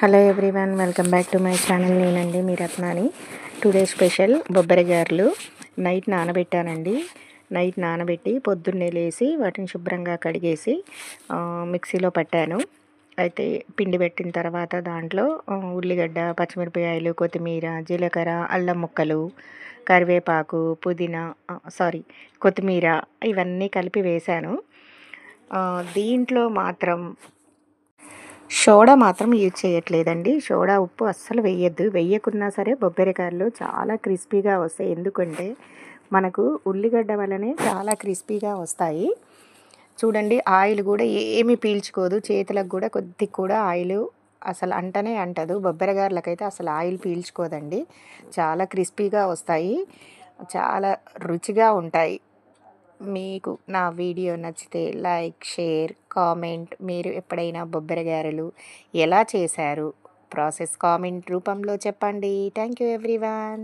Hello everyone, welcome back to my channel. నేనండి మీ రత్నాని. Today special బొబ్బరి గారెలు. Night నానబెట్టానండి. Night నానబెట్టి పొద్దున్నే లేసి వాటిని శుభ్రంగా కడిగేసి మిక్సీలో పట్టాను. అయితే పిండి పెట్టిన తర్వాత దాంట్లో ఉల్లిగడ్డ, పచ్చిమిరపకాయలు, కొత్తిమీర, జీలకర్ర, అల్లం ముక్కలు, కరివేపాకు, పుదీనా కొత్తిమీర ఇవన్నీ కలిపి వేశాను. దీంట్లో మాత్రం సోడా మాత్రం యూజ్ చేయట్లేదండి. సోడా ఉప్పు అస్సలు వేయద్దు. వేయకున్నా సరే బొబ్బరికాయలు చాలా క్రిస్పీగా వస్తాయి. ఎందుకంటే మనకు ఉల్లిగడ్డ వల్లనే చాలా క్రిస్పీగా వస్తాయి. చూడండి, ఆయిల్ కూడా ఏమీ పీల్చుకోదు. చేతులకు కూడా కొద్దిగా కూడా ఆయిల్ అసలు అంటనే అంటదు. బొబ్బరిగాయలకైతే అసలు ఆయిల్ పీల్చుకోదండి. చాలా క్రిస్పీగా వస్తాయి, చాలా రుచిగా ఉంటాయి. మీకు నా వీడియో నచ్చితే లైక్, షేర్, కామెంట్. మీరు ఎప్పుడైనా బొబ్బరి గారెలు ఎలా చేశారు ప్రాసెస్ కామెంట్ రూపంలో చెప్పండి. Thank you everyone.